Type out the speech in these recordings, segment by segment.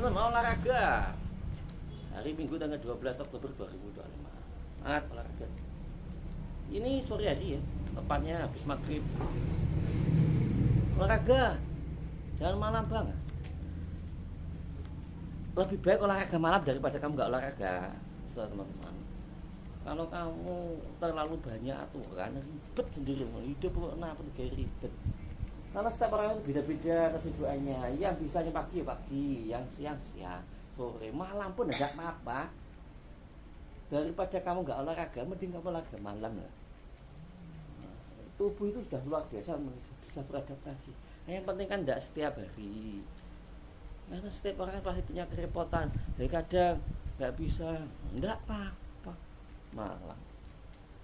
teman-teman mau olahraga. Hari Minggu tanggal 12 Oktober 2025. Semangat olahraga. Ini sore hari ya, tepatnya habis maghrib. Olahraga. Jangan malam banget. Lebih baik olahraga malam daripada kamu nggak olahraga, teman-teman. Kalau kamu terlalu banyak aturan, ribet sendiri. Hidup kenapa ribet? Karena setiap orang itu beda-beda kesibukannya. Yang bisanya pagi pagi, yang siang siang, sore, malam pun enggak apa-apa. Daripada kamu nggak olahraga, mending kamu olahraga malam lah. Tubuh itu sudah luar biasa bisa beradaptasi. Yang penting kan enggak setiap hari. Karena setiap orang pasti punya kerepotan. Jadi kadang nggak bisa, enggak apa-apa malam.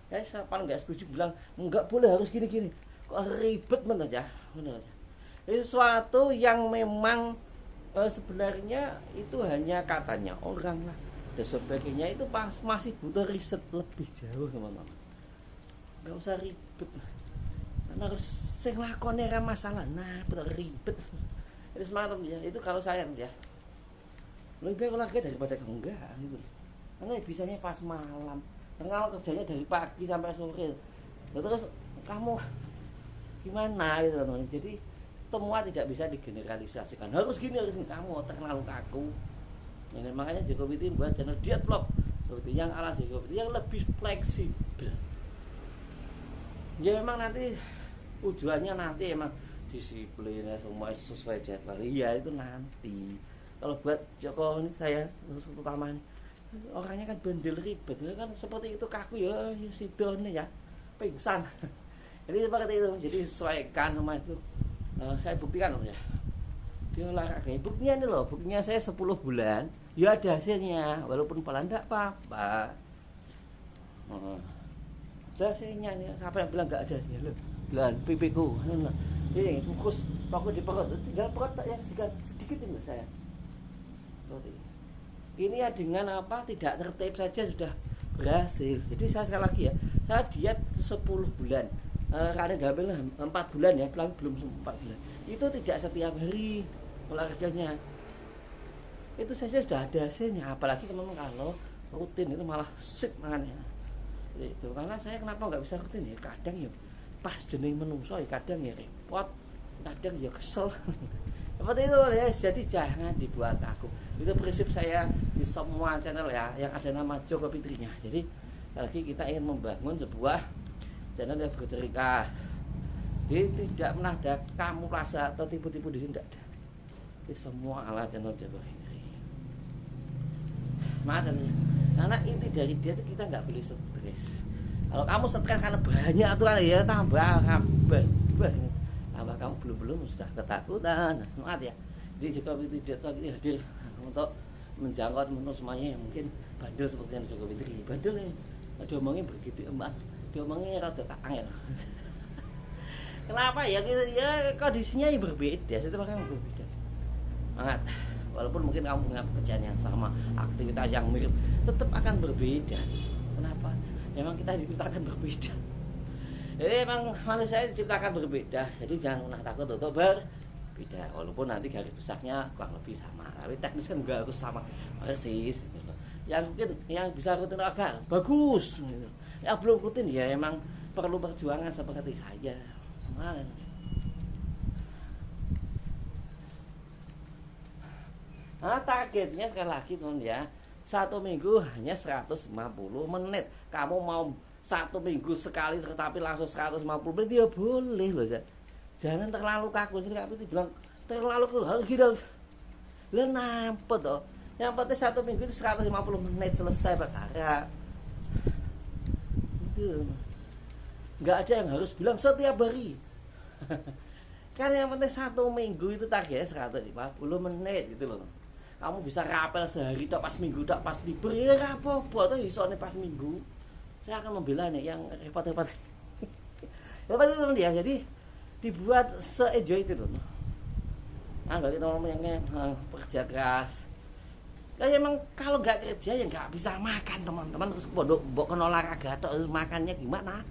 Saya paling nggak setuju bilang nggak boleh harus gini-gini. Kok ribet bener aja. Ini sesuatu yang memang sebenarnya itu hanya katanya orang lah dan sebagainya, itu masih butuh riset lebih jauh, teman-teman. Nggak usah ribet. Karena harus sing lakone ra masalah. Nah, betul ribet. Jadi semangat ya. Itu kalau saya ya. Lebih baik olahraga daripada kamu enggak gitu. Karena bisanya pas malam. Tengah kerjanya dari pagi sampai sore. Terus kamu gimana gitu, teman-teman. Jadi semua tidak bisa digeneralisasikan. Harus gini, kamu terlalu kaku. Ini makanya Jokowi itu buat channel diet vlog. Seperti yang ala Jokowi yang lebih fleksibel. Ya memang nanti tujuannya nanti emang disiplin ya, semua sesuai jadwal. Iya itu nanti. Kalau buat Jokowi saya terutama orangnya kan bandel ribet, kan seperti itu kaku ya, sidone ya, pingsan. Jadi seperti itu. Jadi sesuaikan sama itu. Saya buktikan loh ya. Dia olahraga. Buktinya ini loh, buktinya saya 10 bulan, ya ada hasilnya, walaupun pelan enggak apa-apa. Ada hasilnya nih. Siapa yang bilang enggak ada hasilnya loh? Bilang pipiku. Ini kukus waktu di perut, tinggal perut ya sedikit ini saya. Seperti ini ya, dengan apa tidak tertib saja sudah berhasil. Jadi saya sekali lagi ya, saya diet 10 bulan. Karena diambil 4 bulan ya, belum 4 bulan. Itu tidak setiap hari olahraganya. Itu saja sudah ada hasilnya. Apalagi teman-teman kalau rutin itu malah sip makannya. Itu karena saya kenapa nggak bisa rutin ya? Kadang ya pas jenis menungso ya, kadang ya repot, kadang ya kesel. Seperti itu ya. Jadi jangan dibuat aku. Itu prinsip saya di semua channel ya, yang ada nama Joko Fitrinya. Jadi lagi kita ingin membangun sebuah channel yang berterikas. Jadi tidak pernah ada kamu rasa atau tipu-tipu di sini, tidak ada. Ini semua ala channel Joko Fitri. Makanya karena inti dari dia itu kita nggak boleh stres. Kalau kamu stres karena banyak aturan ya tambah kamu belum sudah ketakutan. Semangat ya. Jadi Joko Fitri dia hadir untuk menjangkau teman-teman semuanya yang mungkin bandel seperti yang Joko Fitri. Bandel nih, diomongin begitu emak, diomongin rada angel. Kenapa ya? Ya kondisinya yang berbeda, itu makanya berbeda. Semangat. Walaupun mungkin kamu punya pekerjaan yang sama, aktivitas yang mirip, tetap akan berbeda. Kenapa? Memang kita diciptakan berbeda. Jadi memang manusia diciptakan berbeda. Jadi jangan pernah takut untuk berbeda. Walaupun nanti garis besarnya kurang lebih sama, tapi teknis kan enggak harus sama persis. Gitu. Yang mungkin yang bisa rutin agak bagus. Gitu. Yang belum rutin ya emang perlu perjuangan seperti saya. Mana? Nah, targetnya sekali lagi teman ya, 1 minggu hanya 150 menit. Kamu mau 1 minggu sekali tetapi langsung 150 menit ya boleh loh. Jangan terlalu kaku. Tapi bilang terlalu harus gitu. Lah nampak toh. Yang penting 1 minggu itu 150 menit selesai perkara. Itu. Nggak ada yang harus bilang setiap hari. Kan yang penting 1 minggu itu targetnya 150 menit gitu loh. Kamu bisa rapel sehari tak pas minggu tak pas libur ya apa-apa tuh isone pas minggu. Saya akan membela nih yang repot-repot. Repot itu teman dia. Jadi dibuat se-enjoy itu tuh. Nah, bagi teman-teman yang pekerja keras. Kayak emang kalau nggak kerja ya nggak bisa makan teman-teman, terus bodoh kena olahraga atau makannya gimana?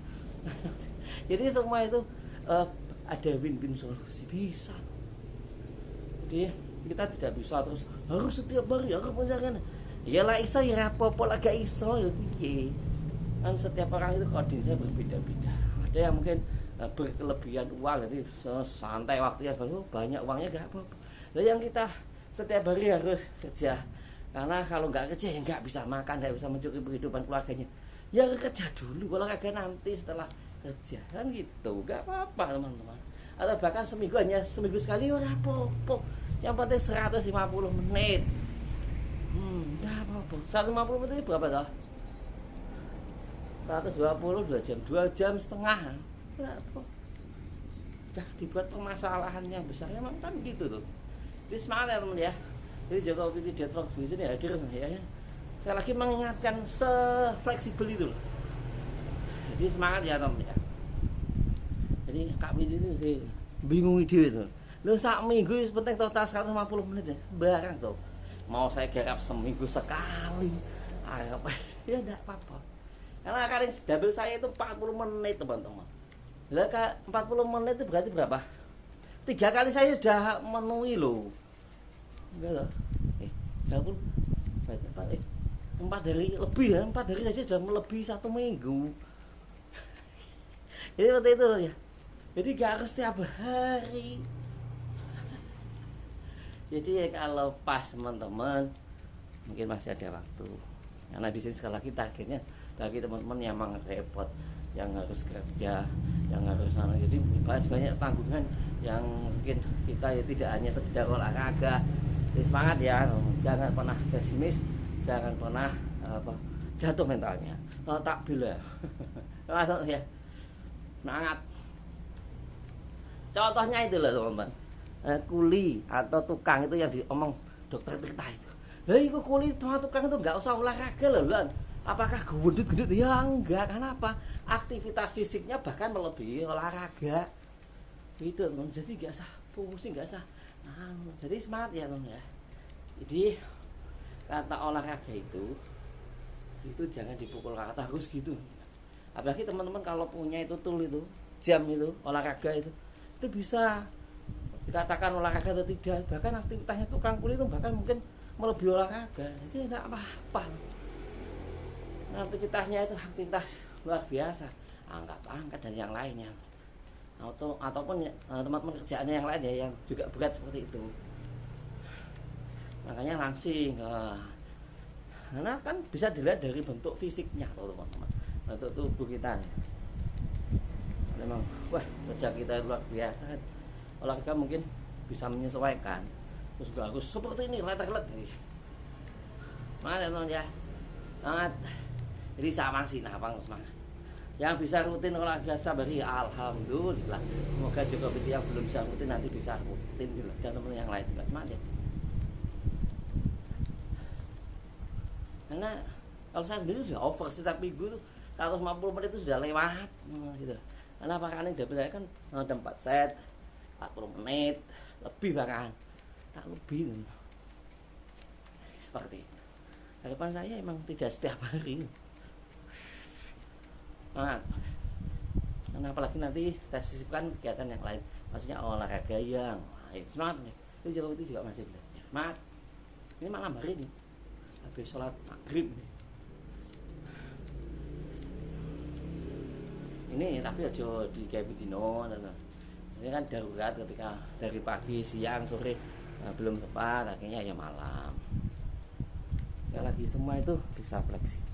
Jadi semua itu ada win-win solusi bisa. Jadi Kita tidak bisa terus harus setiap hari harus menjaga. Iyalah iso ya apa-apa lah gak iso ya piye. Kan setiap orang itu kondisinya berbeda-beda. Ada yang mungkin berkelebihan uang jadi santai waktunya banyak uangnya gak apa-apa. Nah, yang kita setiap hari harus kerja. Karena kalau nggak kerja ya nggak bisa makan, nggak bisa mencukupi kehidupan keluarganya. Ya kerja dulu, kalau kagak nanti setelah kerja kan gitu, nggak apa-apa teman-teman. Atau bahkan seminggu sekali ora apa-apa. Yang penting 150 menit. Nggak apa-apa. 150 menit itu berapa toh? 120 2 jam, 2 jam setengah. Nggak apa. Jangan dibuat permasalahan yang besar, emang kan gitu tuh. Jadi semangat ya teman ya. Jadi Jokowi tidak vlog di sini hadir ya. Saya lagi mengingatkan sefleksibel itu loh. Jadi semangat ya teman ya. Jadi Kak Widi itu sih bingung ide itu. Lu sak minggu penting total 150 menit ya. Barang tuh. Mau saya garap seminggu sekali. Ayo ya enggak apa-apa. Karena kali double saya itu 40 menit teman-teman. Lah 40 menit itu berarti berapa? 3 kali saya sudah memenuhi loh. Enggak loh. 4 hari lebih ya, 4 hari saja sudah melebihi 1 minggu. Jadi seperti itu ya. Jadi gak harus setiap hari. Jadi ya kalau pas teman-teman mungkin masih ada waktu. Karena di sini sekali lagi targetnya bagi teman-teman yang memang repot, yang harus kerja, yang harus sana. Jadi banyak tanggungan yang mungkin kita ya tidak hanya sekedar olahraga. Jadi semangat ya, jangan pernah pesimis, jangan pernah jatuh mentalnya. Tak bila, langsung ya semangat. Contohnya itu loh teman-teman, kuli atau tukang itu yang diomong dokter kita itu. Lah itu kuli sama tukang itu nggak usah olahraga loh lan. Apakah gendut-gendut? Ya enggak, kenapa? Aktivitas fisiknya bahkan melebihi olahraga. Itu teman, jadi nggak usah pusing, nggak usah. Jadi semangat ya teman ya. Jadi kata olahraga itu jangan dipukul kata harus gitu. Apalagi teman-teman kalau punya itu tool itu jam itu olahraga itu bisa dikatakan olahraga atau tidak. Bahkan aktivitasnya tukang kuli itu bahkan mungkin melebihi olahraga. Jadi tidak apa-apa. Aktivitasnya itu aktivitas luar biasa, angkat dan yang lainnya. Ataupun teman-teman kerjaannya yang lain ya yang juga berat seperti itu. Makanya langsing. Karena kan bisa dilihat dari bentuk fisiknya teman-teman, bentuk tubuh kita. Memang wah kerja kita luar biasa kan. Olahraga mungkin bisa menyesuaikan. Terus juga harus seperti ini letak-letak. Semangat ya teman ya. Semangat. Jadi sama sih semangat. Yang bisa rutin olahraga setiap hari alhamdulillah. Semoga juga yang belum bisa rutin nanti bisa rutin juga. Dan teman yang lain juga semangat ya. Karena kalau saya sendiri sudah over setiap minggu tuh 150 menit itu sudah lewat gitu. Karena pakannya double saya kan ada 4 set 40 menit lebih bahkan tak lebih tuh. Seperti itu. Harapan saya emang tidak setiap hari. Karena apalagi nanti saya sisipkan kegiatan yang lain, maksudnya olahraga yang lain. Semangat nih. Itu juga masih belajar. Semangat. Ini malam hari ini. Habis sholat maghrib nih. Ini tapi aja di kayak dino. Ini kan darurat ketika dari pagi, siang, sore belum sempat, akhirnya ya malam. Sekali lagi semua itu bisa fleksibel.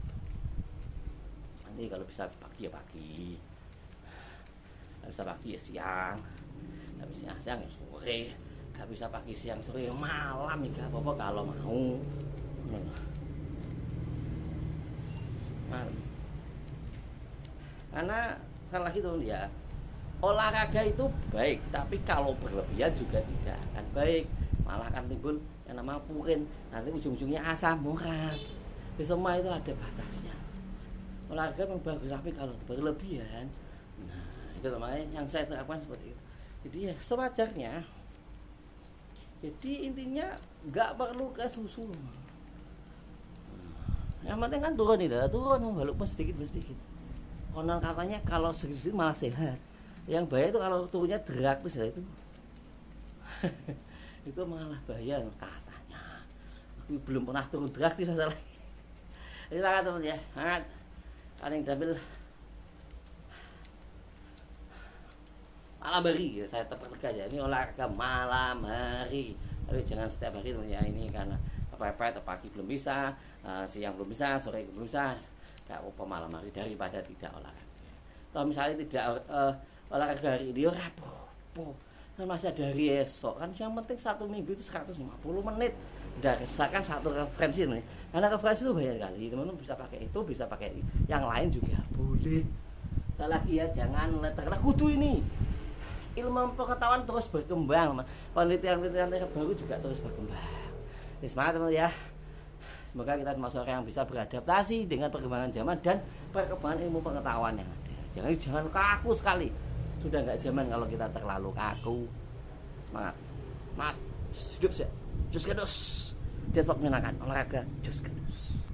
Nanti kalau bisa pagi ya pagi, nggak bisa pagi ya siang, nggak bisa siang ya sore, nggak bisa pagi siang sore ya malam ya apa-apa kalau mau. Karena sekali lagi tuh ya olahraga itu baik, tapi kalau berlebihan juga tidak akan baik, malah akan timbul yang namanya purin, nanti ujung-ujungnya asam urat. Semua itu ada batasnya. Olahraga memang bagus, tapi kalau berlebihan, nah itu namanya yang saya terapkan seperti itu. Jadi ya sewajarnya. Jadi intinya nggak perlu ke susu. Yang penting kan turun walaupun sedikit. Konon katanya kalau sedikit malah sehat. Yang bahaya itu kalau turunnya drastis ya itu. itu malah bahaya katanya. Aku belum pernah turun drastis masalah. Ini sangat teman ya, sangat paling double malam hari ya, saya terpertegas ya, ini olahraga malam hari, tapi jangan setiap hari teman ya, ini karena kepepet, pagi belum bisa, siang belum bisa, sore belum bisa, gak apa malam hari daripada tidak olahraga. Kalau misalnya tidak olahraga hari ini, rapuh, kan masih ada hari esok, kan yang penting 1 minggu itu 150 menit, udah rasakan satu referensi nih, karena referensi itu banyak sekali, teman-teman bisa pakai itu, bisa pakai yang lain juga boleh. Sekali lagi ya, jangan karena kudu ini ilmu pengetahuan terus berkembang, penelitian-penelitian baru juga terus berkembang. Jadi semangat teman ya, semoga kita termasuk orang yang bisa beradaptasi dengan perkembangan zaman dan perkembangan ilmu pengetahuan yang ada. Jangan kaku sekali, sudah nggak zaman kalau kita terlalu kaku. Semangat, mat, hidup sih, just kedus, dia menyenangkan olahraga, just kedus.